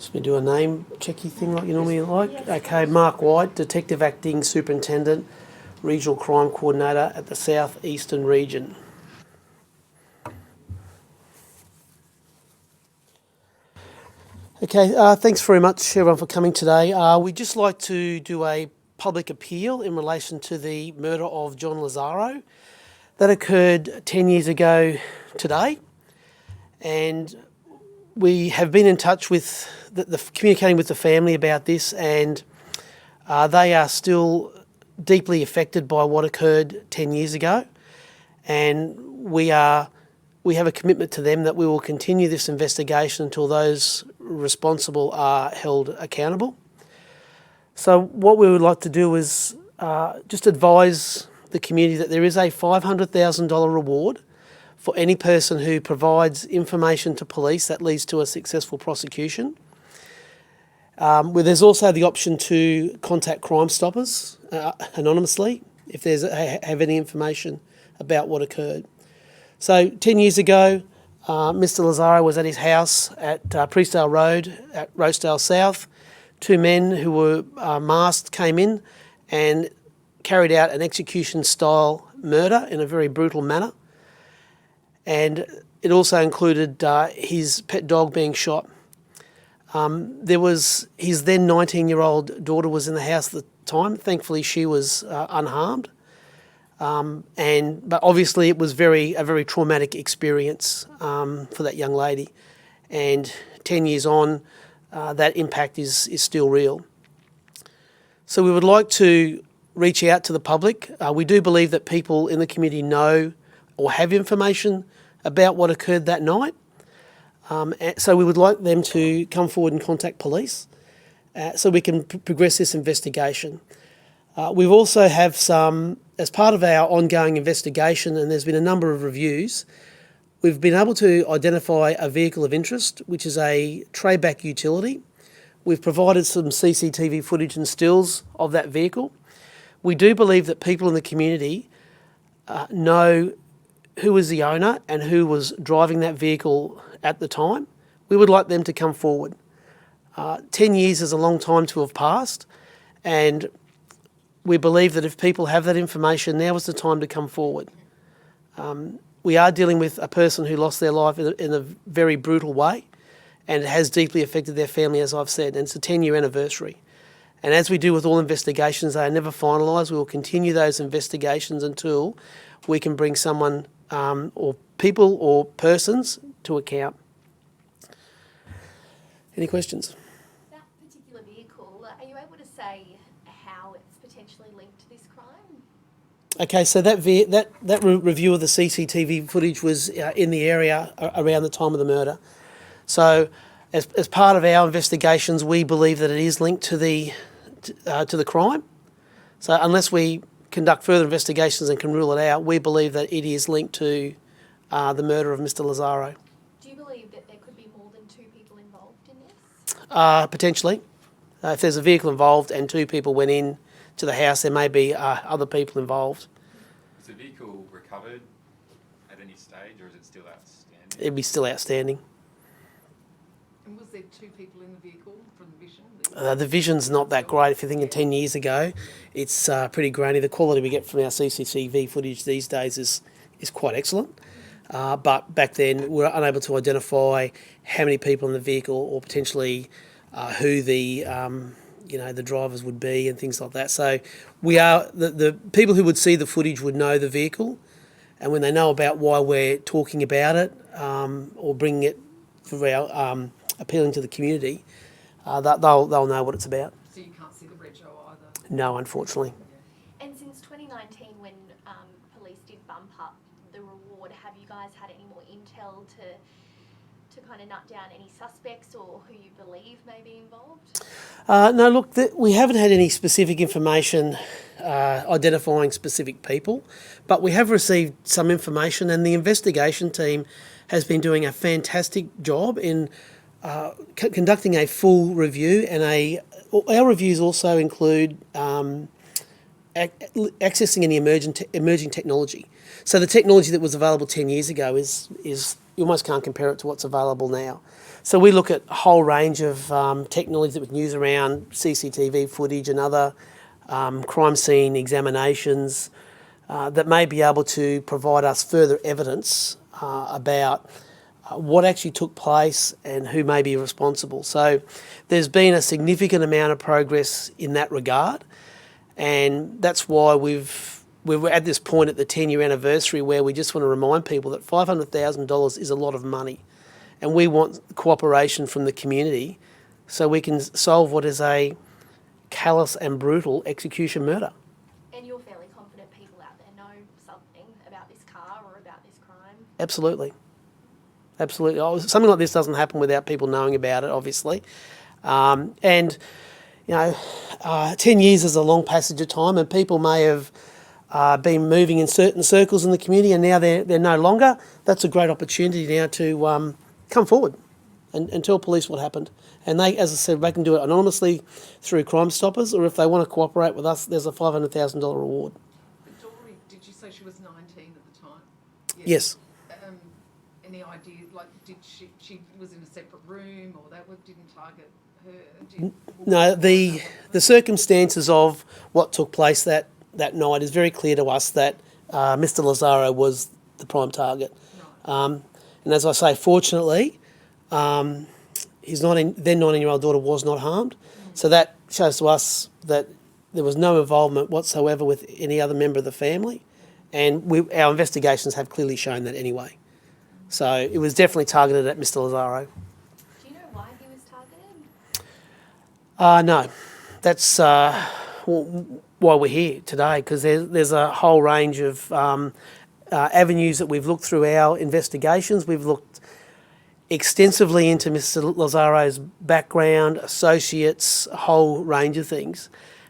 Just going to do a name checky thing like you normally like. Yes. Okay, Mark White, Detective Acting Superintendent, Regional Crime Coordinator at the South Eastern Region. Okay, thanks very much everyone for coming today. We'd just like to do a public appeal in relation to the murder of John Lazzaro. That occurred 10 years ago today, and we have been in touch with, communicating with the family about this, and they are still deeply affected by what occurred 10 years ago, and we have a commitment to them that we will continue this investigation until those responsible are held accountable. So what we would like to do is just advise the community that there is a $500,000 reward for any person who provides information to police that leads to a successful prosecution. Where there's also the option to contact Crime Stoppers anonymously if there's have any information about what occurred. So 10 years ago, Mr. Lazzaro was at his house at Priestdale Road at Rosedale South. Two men who were masked came in and carried out an execution-style murder in a very brutal manner. And it also included his pet dog being shot. There was his then 19-year-old daughter was in the house at the time. Thankfully, she was unharmed. But obviously, it was a very traumatic experience for that young lady. And 10 years on, that impact is still real. So we would like to reach out to the public. We do believe that people in the community know or have information about what occurred that night. So we would like them to come forward and contact police so we can progress this investigation. We also have some, as part of our ongoing investigation, and there's been a number of reviews, we've been able to identify a vehicle of interest, which is a tray-back utility. We've provided some CCTV footage and stills of that vehicle. We do believe that people in the community know who was the owner and who was driving that vehicle at the time. We would like them to come forward. 10 years is a long time to have passed, and we believe that if people have that information, now is the time to come forward. We are dealing with a person who lost their life in a very brutal way, and it has deeply affected their family, as I've said, and it's a 10-year anniversary. And as we do with all investigations, they are never finalised. We will continue those investigations until we can bring someone or people or persons to account. Any questions? That particular vehicle, are you able to say how it's potentially linked to this crime? Okay, so that review of the CCTV footage was in the area around the time of the murder. So as part of our investigations, we believe that it is linked to the crime. So unless we conduct further investigations and can rule it out, we believe that it is linked to the murder of Mr. Lazzaro. Do you believe that there could be more than two people involved in this? Potentially. If there's a vehicle involved and two people went in to the house, there may be other people involved. Is the vehicle recovered at any stage, or is it still outstanding? It'd be still outstanding. And was there two people in the vehicle from the vision? The vision's not that great. If you're thinking 10 years ago, it's pretty grainy. The quality we get from our CCTV footage these days is quite excellent. But back then, we were unable to identify how many people in the vehicle or potentially who the drivers would be and things like that. So the people who would see the footage would know the vehicle, and when they know about why we're talking about it or bringing it for our appealing to the community, they'll know what it's about. So you can't see the rego either? No, unfortunately. And since 2019, when police did bump up the reward, have you guys had any more intel to kind of nut down any suspects or who you believe may be involved? No, look, we haven't had any specific information identifying specific people, but we have received some information, and the investigation team has been doing a fantastic job in conducting a full review, and our reviews also include accessing any emerging technology. So the technology that was available 10 years ago is you almost can't compare it to what's available now. So we look at a whole range of technology that we can use around CCTV footage and other crime scene examinations that may be able to provide us further evidence about what actually took place and who may be responsible. So there's been a significant amount of progress in that regard, and that's why we're at this point at the 10-year anniversary where we just want to remind people that $500,000 is a lot of money, and we want cooperation from the community so we can solve what is a callous and brutal execution murder. And you're fairly confident people out there know something about this car or about this crime? Absolutely. Absolutely. Something like this doesn't happen without people knowing about it, obviously. And, 10 years is a long passage of time, and people may have been moving in certain circles in the community, and now they're no longer. That's a great opportunity now to come forward and tell police what happened. And they, as I said, they can do it anonymously through Crime Stoppers, or if they want to cooperate with us, there's a $500,000 reward. Dory, did you say she was 19 at the time? Yes. Any idea, like, did she was in a separate room, or that didn't target her? No, the circumstances of what took place that night is very clear to us that Mr. Lazzaro was the prime target. Right. And as I say, fortunately, his then 19-year-old daughter was not harmed. So that shows to us that there was no involvement whatsoever with any other member of the family. And our investigations have clearly shown that anyway. So it was definitely targeted at Mr. Lazzaro. Do you know why he was targeted? No. That's why we're here today, because there's a whole range of avenues that we've looked through our investigations. We've looked extensively into Mr. Lazzaro's background, associates, a whole range of things.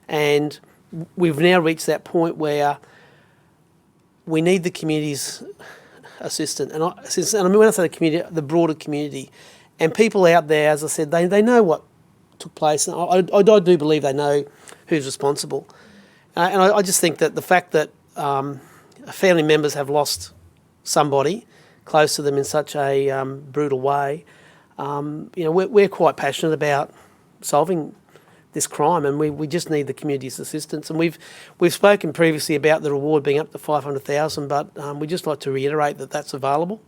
And we've now reached that point where we need the community's assistance. And I mean, when I say the community, the broader community, and people out there, as I said, they know what took place. And I do believe they know who's responsible. And I just think that the fact that family members have lost somebody close to them in such a brutal way, we're quite passionate about solving this crime, and we just need the community's assistance. And we've spoken previously about the reward being up to $500,000, but we'd just like to reiterate that that's available.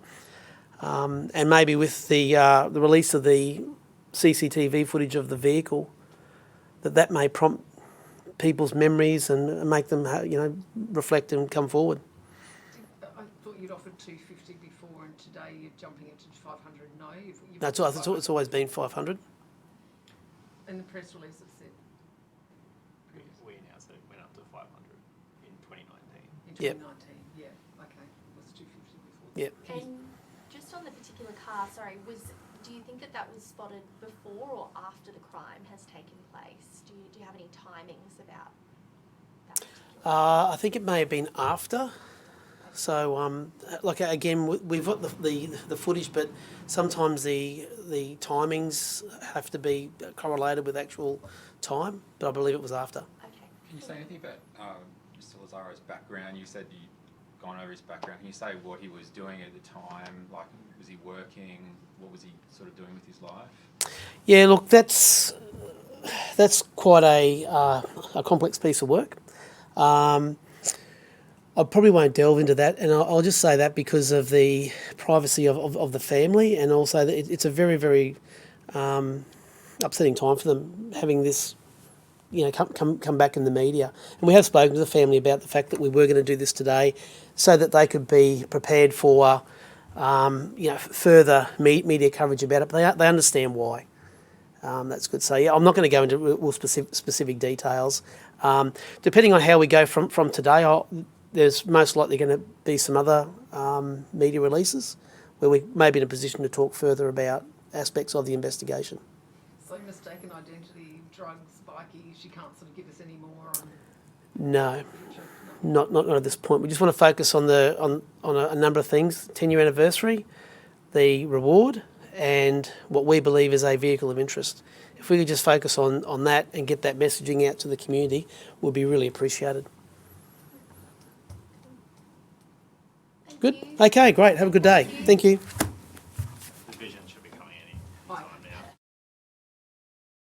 And maybe with the release of the CCTV footage of the vehicle, that may prompt people's memories and make them, reflect and come forward. I thought you'd offered $250 before, and today you're jumping it to $500. No, That's it's always been 500. And the press release it said we announced that it went up to 500 in 2019. in 2019. Yep. Yeah, okay, it was 250 before. Yep. And just on the particular car, do you think that was spotted before or after the crime has taken place? Do you have any timings about that particular I think it may have been after. So, again, we've got the footage, but sometimes the timings have to be correlated with actual time. But I believe it was after. Okay. Can you say anything about Mr. Lazzaro's background? You said you'd gone over his background. Can you say what he was doing at the time? Like, was he working? What was he sort of doing with his life? Yeah, look, that's quite a complex piece of work. I probably won't delve into that, and I'll just say that because of the privacy of the family, and also that it's a very, very upsetting time for them having this, come back in the media. And we have spoken to the family about the fact that we were going to do this today, so that they could be prepared for, further media coverage about it. But they understand why. That's good. So yeah, I'm not going to go into real specific details. Depending on how we go from today, there's most likely going to be some other media releases where we may be in a position to talk further about aspects of the investigation. So mistaken identity, drugs, bikies, you can't sort of give us any more on... No, not at this point. We just want to focus on a number of things: 10-year anniversary, the reward, and what we believe is a vehicle of interest. If we could just focus on that and get that messaging out to the community, would be really appreciated. Thank Good. you. Okay, great. Have a good day. Thank you.